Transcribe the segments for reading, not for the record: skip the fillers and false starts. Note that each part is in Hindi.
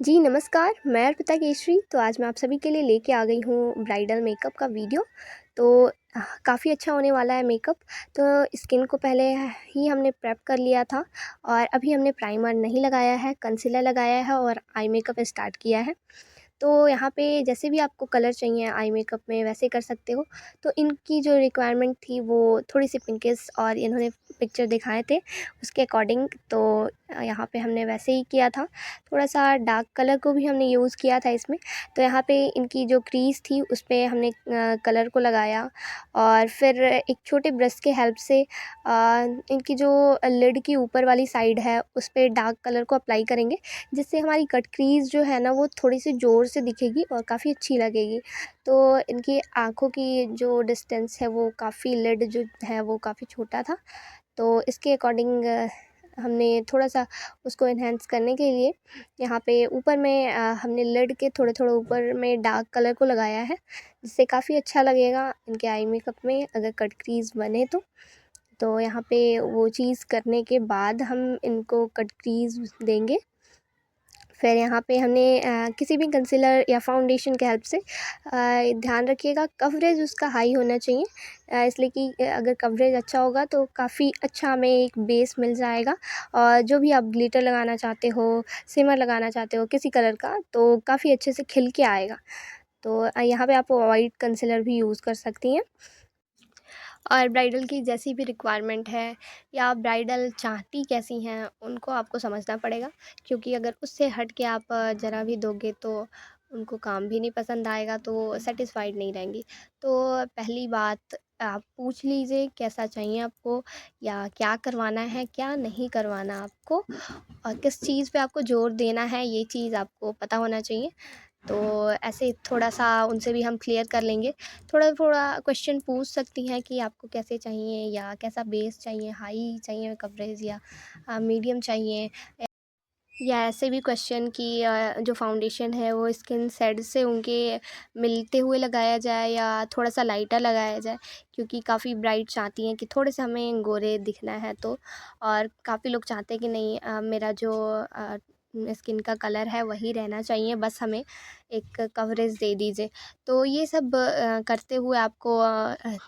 जी नमस्कार, मैं अर्पिता केशरी। तो आज मैं आप सभी के लिए लेके आ गई हूँ ब्राइडल मेकअप का वीडियो। तो काफ़ी अच्छा होने वाला है मेकअप। तो स्किन को पहले ही हमने प्रेप कर लिया था और अभी हमने प्राइमर नहीं लगाया है, कंसीलर लगाया है और आई मेकअप स्टार्ट किया है। तो यहाँ पे जैसे भी आपको कलर चाहिए आई मेकअप में वैसे कर सकते हो। तो इनकी जो रिक्वायरमेंट थी वो थोड़ी-सी पिंकिश और इन्होंने पिक्चर दिखाए थे उसके अकॉर्डिंग। तो यहाँ पे हमने वैसे ही किया था। थोड़ा-सा डार्क कलर को भी हमने यूज़ किया था इसमें। तो यहाँ पे इनकी जो क्रीज़ थी उस पे हमने कलर को लगाया और फिर एक छोटे ब्रश के हेल्प से इनकी जो लिड की ऊपर वाली साइड है उस पे डार्क कलर को अप्लाई करेंगे, जिससे हमारी कट क्रीज़ जो है ना वो थोड़ी-सी ज़ोर से दिखेगी और काफ़ी अच्छी लगेगी। तो इनकी आँखों की जो डिस्टेंस है वो काफ़ी लिड जो है वो काफ़ी छोटा था। तो इसके अकॉर्डिंग हमने थोड़ा-सा उसको एनहांस करने के लिए यहाँ पे ऊपर में हमने लिड के थोड़े-थोड़े ऊपर में डार्क कलर को लगाया है, जिससे काफ़ी अच्छा लगेगा इनके आई मेकअप में अगर कट क्रीज़ बने तो। तो यहाँ पे वो चीज़ करने के बाद हम इनको कट क्रीज़ देंगे। फिर यहाँ पे हमने किसी भी कंसीलर या फाउंडेशन के हेल्प से ध्यान रखिएगा कवरेज उसका हाई होना चाहिए, इसलिए कि अगर कवरेज अच्छा होगा तो काफ़ी अच्छा हमें एक बेस मिल जाएगा। और जो भी आप ग्लिटर लगाना चाहते हो, शिमर लगाना चाहते हो किसी कलर का, तो काफ़ी अच्छे से खिल के आएगा। तो यहाँ पे आप वाइट कंसीलर भी यूज़ कर सकती हैं। और ब्राइडल की जैसी भी रिक्वायरमेंट है या ब्राइडल चाहती कैसी हैं उनको आपको समझना पड़ेगा, क्योंकि अगर उससे हट के आप ज़रा भी दोगे तो उनको काम भी नहीं पसंद आएगा, तो सेटिस्फाइड नहीं रहेंगी। तो पहली बात आप पूछ लीजिए कैसा चाहिए आपको, या क्या करवाना है क्या नहीं करवाना आपको, और किस चीज़ पे आपको ज़ोर देना है ये चीज़ आपको पता होना चाहिए। तो ऐसे थोड़ा-सा उनसे भी हम क्लियर कर लेंगे। थोड़ा-थोड़ा क्वेश्चन पूछ सकती हैं कि आपको कैसे चाहिए या कैसा बेस चाहिए, हाई चाहिए कवरेज या मीडियम चाहिए, या ऐसे भी क्वेश्चन कि जो फाउंडेशन है वो स्किन शेड से उनके मिलते हुए लगाया जाए या थोड़ा-सा लाइटर लगाया जाए, क्योंकि काफ़ी ब्राइड चाहती हैं कि थोड़े से हमें गोरे दिखना है तो। और काफ़ी लोग चाहते हैं कि नहीं, मेरा जो स्किन का कलर है वही रहना चाहिए, बस हमें एक कवरेज दे दीजिए। तो ये सब करते हुए आपको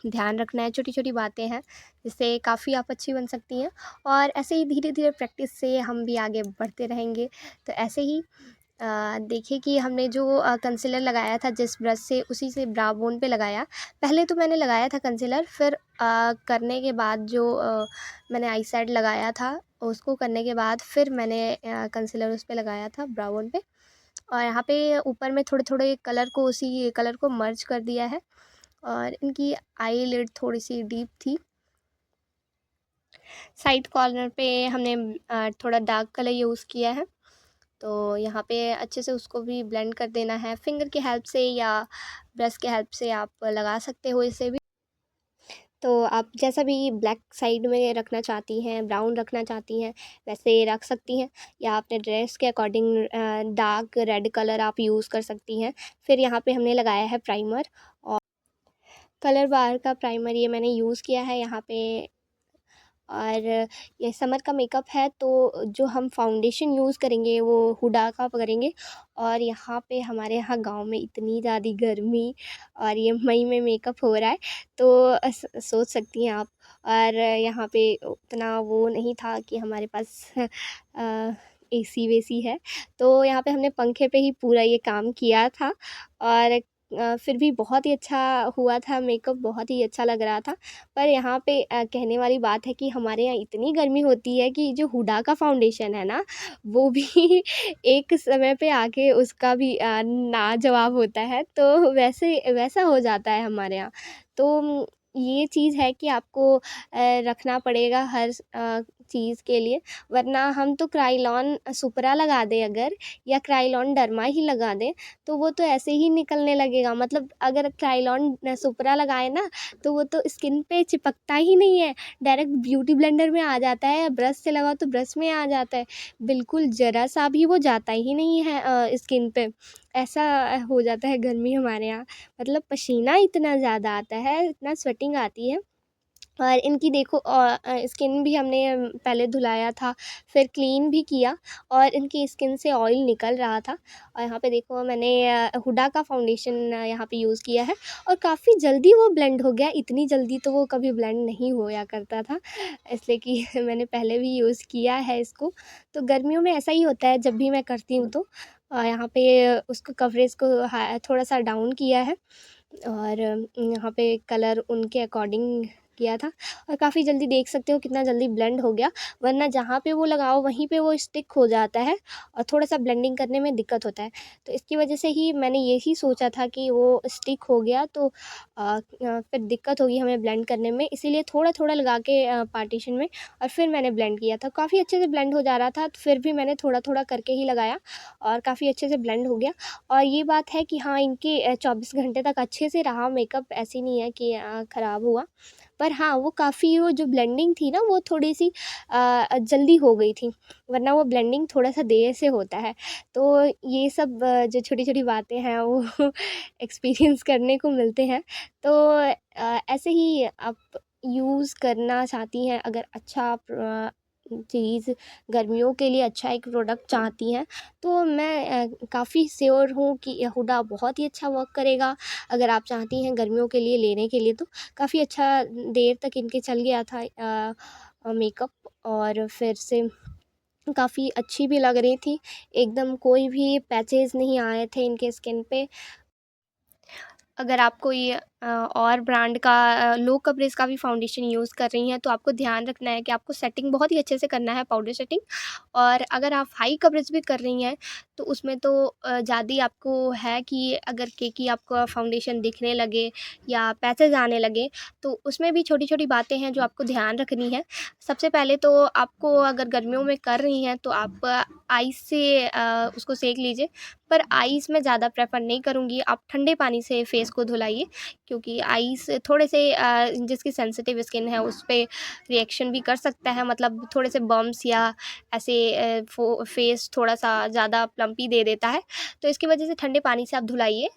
ध्यान रखना है, छोटी-छोटी बातें हैं जिससे काफ़ी आप अच्छी बन सकती हैं। और ऐसे ही धीरे-धीरे प्रैक्टिस से हम भी आगे बढ़ते रहेंगे। तो ऐसे ही देखिए कि हमने जो कंसीलर लगाया था जिस ब्रश से, उसी से ब्रा बोन पे लगाया। पहले तो मैंने लगाया था कंसीलर, फिर करने के बाद जो मैंने आई शेड लगाया था, उसको करने के बाद फिर मैंने कंसीलर उस पे लगाया था ब्रा बोन पे। और यहाँ पे ऊपर में थोड़े-थोड़े कलर को, उसी कलर को मर्ज कर दिया है। और इनकी आईलिड थोड़ी-सी डीप थी। साइड कॉर्नर पे हमने थोड़ा डार्क कलर यूज़ किया है। तो यहाँ पे अच्छे से उसको भी ब्लेंड कर देना है फिंगर की हेल्प से, या ब्रश के हेल्प से आप लगा सकते हो इसे भी। तो आप जैसा भी ब्लैक साइड में रखना चाहती हैं, ब्राउन रखना चाहती हैं, वैसे रख सकती हैं, या अपने ड्रेस के अकॉर्डिंग डार्क रेड कलर आप यूज़ कर सकती हैं। फिर यहाँ पे हमने लगाया है प्राइमर, और कलर बार का प्राइमर ये मैंने यूज़ किया है यहाँ पे। और ये समर का मेकअप है तो जो हम फाउंडेशन यूज़ करेंगे वो हुडा का करेंगे। और यहाँ पे हमारे यहाँ गांव में इतनी ज़्यादा गर्मी, और ये मई में मेकअप हो रहा है, तो सोच सकती हैं आप। और यहाँ पे उतना वो नहीं था कि हमारे पास एसी वेसी है, तो यहाँ पे हमने पंखे पे ही पूरा ये काम किया था। और फिर भी बहुत ही अच्छा हुआ था मेकअप, बहुत ही अच्छा लग रहा था। पर यहाँ पे कहने वाली बात है कि हमारे यहाँ इतनी गर्मी होती है कि जो हुडा का फाउंडेशन है ना, वो भी एक समय पे आके उसका भी नाजवाब होता है, तो वैसे वैसा हो जाता है हमारे यहाँ। तो ये चीज़ है कि आपको रखना पड़ेगा हर चीज़ के लिए, वरना हम तो क्राइलॉन सुपरा लगा दें अगर, या क्राइलॉन डर्मा ही लगा दें, तो वो तो ऐसे ही निकलने लगेगा। मतलब अगर क्राइलॉन सुपरा लगाएँ ना, तो वो तो स्किन पे चिपकता ही नहीं है, डायरेक्ट ब्यूटी ब्लेंडर में आ जाता है, ब्रश से लगाओ तो ब्रश में आ जाता है, बिल्कुल ज़रा-सा भी वो जाता ही नहीं है स्किन पे। ऐसा हो जाता है गर्मी हमारे यहाँ, मतलब पसीना इतना ज़्यादा आता है, इतना स्वेटिंग आती है और इनकी देखो स्किन भी हमने पहले धुलाया था, फिर क्लीन भी किया और इनकी स्किन से ऑयल निकल रहा था। और यहाँ पे देखो मैंने हुडा का फाउंडेशन यहाँ पे यूज़ किया है और काफ़ी जल्दी वो ब्लेंड हो गया। इतनी जल्दी तो वो कभी ब्लेंड नहीं होया करता था, इसलिए कि मैंने पहले भी यूज़ किया है इसको। तो गर्मियों में ऐसा ही होता है जब भी मैं करती हूँ तो यहाँ पे उसको कवरेज को थोड़ा-सा डाउन किया है और यहाँ पे कलर उनके अकॉर्डिंग किया था और काफ़ी जल्दी देख सकते हो कितना जल्दी ब्लेंड हो गया, वरना जहाँ पे वो लगाओ वहीं पे वो स्टिक हो जाता है और थोड़ा-सा ब्लेंडिंग करने में दिक्कत होता है। तो इसकी वजह से ही मैंने यही सोचा था कि वो स्टिक हो गया तो फिर दिक्कत होगी हमें ब्लेंड करने में, इसीलिए थोड़ा-थोड़ा लगा के पार्टीशन में और फिर मैंने ब्लेंड किया था। काफ़ी अच्छे से ब्लेंड हो जा रहा था, तो फिर भी मैंने थोड़ा-थोड़ा करके ही लगाया और काफ़ी अच्छे से ब्लेंड हो गया। और ये बात है कि हाँ, इनके 24 घंटे तक अच्छे से रहा मेकअप, ऐसे नहीं है कि ख़राब हुआ। पर हाँ, वो काफ़ी वो जो ब्लेंडिंग थी ना वो थोड़ी-सी जल्दी हो गई थी, वरना वो ब्लेंडिंग थोड़ा-सा देर से होता है। तो ये सब जो छोटी-छोटी बातें हैं वो एक्सपीरियंस करने को मिलते हैं। तो ऐसे ही आप यूज़ करना चाहती हैं अगर अच्छा चीज़ गर्मियों के लिए अच्छा एक प्रोडक्ट चाहती हैं, तो मैं काफ़ी श्योर हूँ कि ये हुडा बहुत ही अच्छा वर्क करेगा। अगर आप चाहती हैं गर्मियों के लिए लेने के लिए तो काफ़ी अच्छा देर तक इनके चल गया था मेकअप और फिर से काफ़ी अच्छी भी लग रही थी। एकदम कोई भी पैचेज़ नहीं आए थे इनके स्किन पे। अगर आप कोई और ब्रांड का लो कवरेज का भी फाउंडेशन यूज़ कर रही हैं तो आपको ध्यान रखना है कि आपको सेटिंग बहुत ही अच्छे से करना है, पाउडर सेटिंग। और अगर आप हाई कवरेज भी कर रही हैं तो उसमें तो ज़्यादा ही आपको है कि अगर केकी आपका फाउंडेशन दिखने लगे या पैचेज़ आने लगे तो उसमें भी छोटी-छोटी बातें हैं जो आपको ध्यान रखनी है। सबसे पहले तो आपको अगर गर्मियों में कर रही हैं तो आप आइस से उसको सेंक लीजिए, पर आइस मैं ज़्यादा प्रेफ़र नहीं करूँगी। आप ठंडे पानी से फेस को धुलाइए, क्योंकि आइस थोड़े से जिसकी सेंसिटिव स्किन है उस पे रिएक्शन भी कर सकता है, मतलब थोड़े से बम्प्स या ऐसे फेस थोड़ा-सा ज़्यादा प्लम्पी दे देता है। तो इसकी वजह से ठंडे पानी से आप धुलाइए।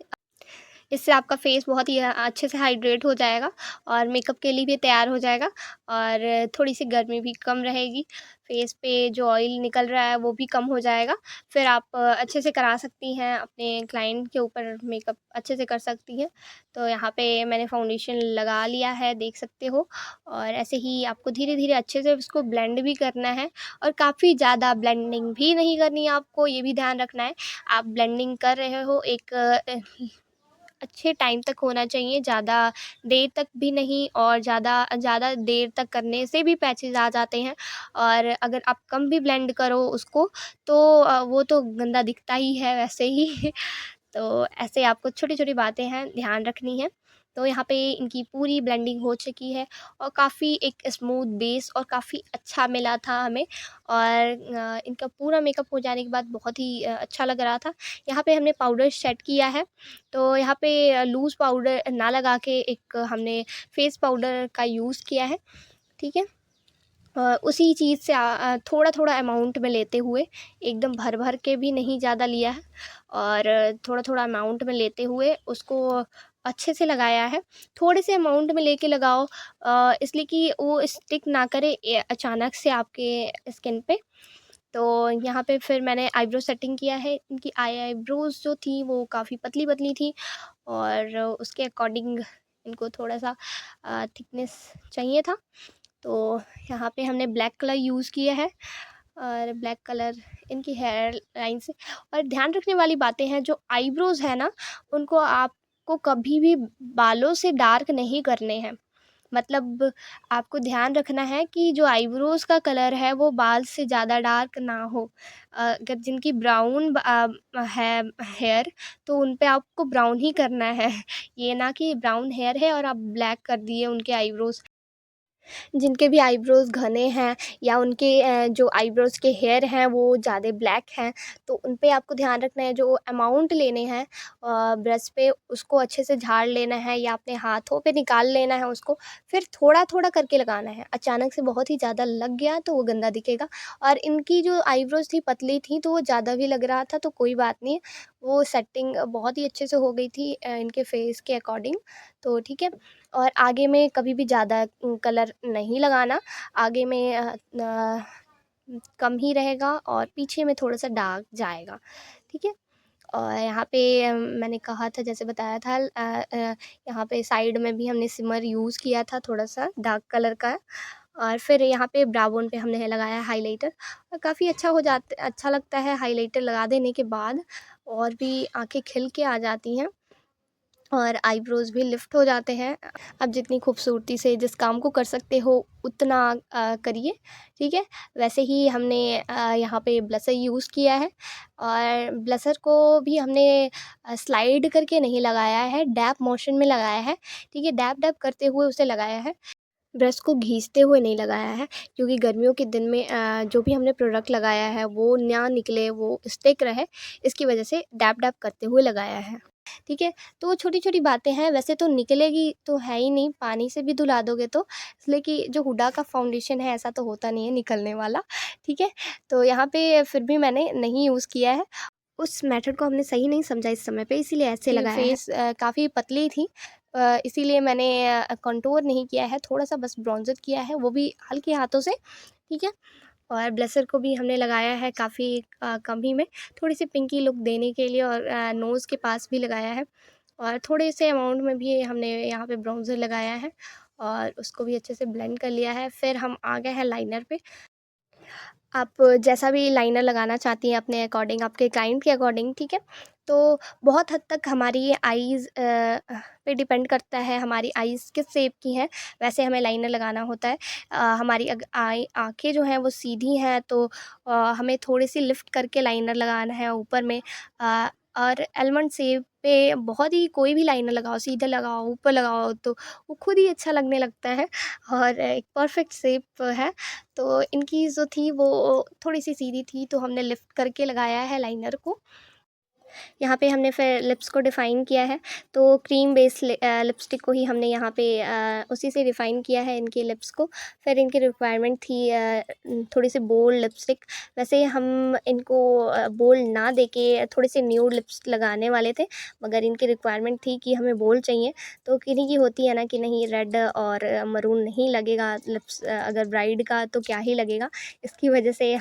इससे आपका फेस बहुत ही अच्छे से हाइड्रेट हो जाएगा और मेकअप के लिए भी तैयार हो जाएगा और थोड़ी-सी गर्मी भी कम रहेगी। फेस पे जो ऑयल निकल रहा है वो भी कम हो जाएगा। फिर आप अच्छे से करा सकती हैं, अपने क्लाइंट के ऊपर मेकअप अच्छे से कर सकती हैं। तो यहाँ पे मैंने फाउंडेशन लगा लिया है, देख सकते हो। और ऐसे ही आपको धीरे-धीरे अच्छे से उसको ब्लेंड भी करना है और काफ़ी ज़्यादा ब्लेंडिंग भी नहीं करनी है आपको, ये भी ध्यान रखना है। आप ब्लेंडिंग कर रहे हो एक अच्छे टाइम तक होना चाहिए, ज़्यादा देर तक भी नहीं और ज़्यादा ज़्यादा देर तक करने से भी पैचेज़ आ जाते हैं। और अगर आप कम भी ब्लेंड करो उसको तो वो तो गंदा दिखता ही है वैसे ही। तो ऐसे आपको छोटी-छोटी बातें हैं ध्यान रखनी है। तो यहाँ पे इनकी पूरी ब्लेंडिंग हो चुकी है और काफ़ी एक स्मूथ बेस और काफ़ी अच्छा मिला था हमें। और इनका पूरा मेकअप हो जाने के बाद बहुत ही अच्छा लग रहा था। यहाँ पे हमने पाउडर सेट किया है, तो यहाँ पे लूज़ पाउडर ना लगा के एक हमने फेस पाउडर का यूज़ किया है, ठीक है? उसी चीज़ से थोड़ा-थोड़ा अमाउंट में लेते हुए, एकदम भर-भर के भी नहीं ज़्यादा लिया है और थोड़ा-थोड़ा अमाउंट में लेते हुए उसको अच्छे से लगाया है। थोड़े से अमाउंट में लेके लगाओ इसलिए कि वो स्टिक ना करे अचानक से आपके स्किन पे। तो यहाँ पे फिर मैंने आईब्रो सेटिंग किया है। इनकी आईब्रोज़ जो थी वो काफ़ी पतली-पतली थी और उसके अकॉर्डिंग इनको थोड़ा-सा थिकनेस चाहिए था। तो यहाँ पे हमने ब्लैक कलर यूज़ किया है और ब्लैक कलर इनकी हेयर लाइन से। और ध्यान रखने वाली बातें हैं, जो आईब्रोज़ है ना उनको आपको कभी भी बालों से डार्क नहीं करने हैं। मतलब आपको ध्यान रखना है कि जो आईब्रोज़ का कलर है वो बाल से ज़्यादा डार्क ना हो। अगर जिनकी ब्राउन है हेयर तो उन पे आपको ब्राउन ही करना है। ये ना कि ब्राउन हेयर है और आप ब्लैक कर दिए उनके आईब्रोज़। जिनके भी आईब्रोज़ घने हैं या उनके जो आईब्रोज़ के हेयर हैं वो ज़्यादा ब्लैक हैं, तो उन पे आपको ध्यान रखना है। जो अमाउंट लेने हैं ब्रश पे उसको अच्छे से झाड़ लेना है या अपने हाथों पे निकाल लेना है उसको, फिर थोड़ा-थोड़ा करके लगाना है। अचानक से बहुत ही ज़्यादा लग गया तो वो गंदा दिखेगा। और इनकी जो आईब्रोज़ थी पतली थी तो वो ज़्यादा भी लग रहा था, तो कोई बात नहीं है, वो सेटिंग बहुत ही अच्छे से हो गई थी इनके फेस के अकॉर्डिंग, तो ठीक है। और आगे में कभी भी ज़्यादा कलर नहीं लगाना, आगे में कम ही रहेगा और पीछे में थोड़ा-सा डार्क जाएगा, ठीक है? और यहाँ पे मैंने कहा था, जैसे बताया था, यहाँ पे साइड में भी हमने सिमर यूज़ किया था थोड़ा-सा डार्क कलर का, और फिर यहाँ पे ब्राउ बोन पे हमने लगाया है हाइलाइटर, और काफ़ी अच्छा लगता है हाइलाइटर लगा देने के बाद, और भी आँखें खिल के आ जाती हैं और आईब्रोज़ भी लिफ्ट हो जाते हैं। आप जितनी खूबसूरती से जिस काम को कर सकते हो उतना करिए, ठीक है? वैसे ही हमने यहाँ पे ब्लशर यूज़ किया है, और ब्लशर को भी हमने स्लाइड करके नहीं लगाया है, डैब मोशन में लगाया है, ठीक है? डैब-डैब करते हुए उसे लगाया है। ब्रश को घिसते हुए नहीं लगाया है, क्योंकि गर्मियों के दिन में जो भी हमने प्रोडक्ट लगाया है वो ना निकले, वो स्टिक रहे, इसकी वजह से डैब-डैब करते हुए लगाया है, ठीक है? तो वो छोटी-छोटी बातें हैं, वैसे तो निकलेगी तो है ही नहीं, पानी से भी धुला दोगे तो, इसलिए कि जो हुडा का फाउंडेशन है ऐसा तो होता नहीं है निकलने वाला, ठीक है? तो यहाँ पे फिर भी मैंने नहीं यूज़ किया है। उस मेथड को हमने सही नहीं समझा इस समय पे, इसीलिए ऐसे मेरी लगाया है। फेस काफ़ी पतली थी, इसीलिए मैंने कंटूर नहीं किया है, थोड़ा-सा बस ब्रॉन्ज़र किया है, वो भी हल्के हाथों से, ठीक है? और ब्लशर को भी हमने लगाया है काफ़ी कम ही में, थोड़ी-सी पिंकी लुक देने के लिए, और नोज़ के पास भी लगाया है, और थोड़े से अमाउंट में भी हमने यहाँ पे ब्राउज़र लगाया है, और उसको भी अच्छे से ब्लेंड कर लिया है। फिर हम आ गए हैं लाइनर पे। आप जैसा भी लाइनर लगाना चाहती हैं अपने अकॉर्डिंग, आपके क्लाइंट के अकॉर्डिंग, ठीक है? तो बहुत हद तक हमारी आईज़ पे डिपेंड करता है, हमारी आईज़ किस शेप की हैं, वैसे हमें लाइनर लगाना होता है। हमारी आँखें जो हैं वो सीधी हैं, तो हमें थोड़ी-सी लिफ्ट करके लाइनर लगाना है ऊपर में, और आलमंड शेप पे बहुत ही कोई भी लाइनर लगाओ, सीधा लगाओ, ऊपर लगाओ, तो वो खुद ही अच्छा लगने लगता है, और एक परफेक्ट शेप है। तो इनकी जो थी वो थोड़ी-सी सीधी थी, तो हमने लिफ्ट करके लगाया है लाइनर को। यहाँ पे हमने फिर लिप्स को डिफ़ाइन किया है, तो क्रीम बेस लिपस्टिक को ही हमने यहाँ पे उसी से डिफ़ाइन किया है इनकी लिप्स को। फिर इनकी रिक्वायरमेंट थी थोड़ी-सी बोल्ड लिपस्टिक, वैसे हम इनको बोल्ड ना देके थोड़े-से न्यूड लिप्स लगाने वाले थे, मगर इनकी रिक्वायरमेंट थी कि हमें बोल्ड चाहिए, तो किन्हीं की होती है ना कि नहीं, रेड और मरून नहीं लगेगा लिप्स, अगर ब्राइड का तो क्या ही लगेगा। इसकी वजह से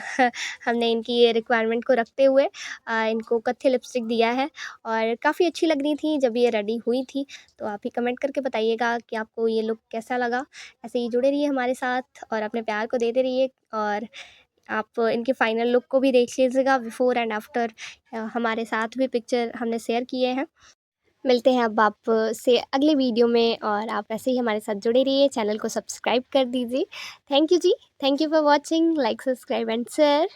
हमने इनकी रिक्वायरमेंट को रखते हुए इनको कत्थे लिपस्टिक दिया है, और काफ़ी अच्छी लग रही थी जब ये रेडी हुई थी। तो आप ही कमेंट करके बताइएगा कि आपको ये लुक कैसा लगा। ऐसे ही जुड़े रहिए हमारे साथ और अपने प्यार को देते रहिए, और आप इनके फाइनल लुक को भी देख लीजिएगा बिफ़ोर एंड आफ्टर। हमारे साथ भी पिक्चर हमने शेयर किए हैं। मिलते हैं अब आप से अगले वीडियो में, और आप ऐसे ही हमारे साथ जुड़े रहिए, चैनल को सब्सक्राइब कर दीजिए। थैंक यू जी, thank you for watching, like, subscribe and share.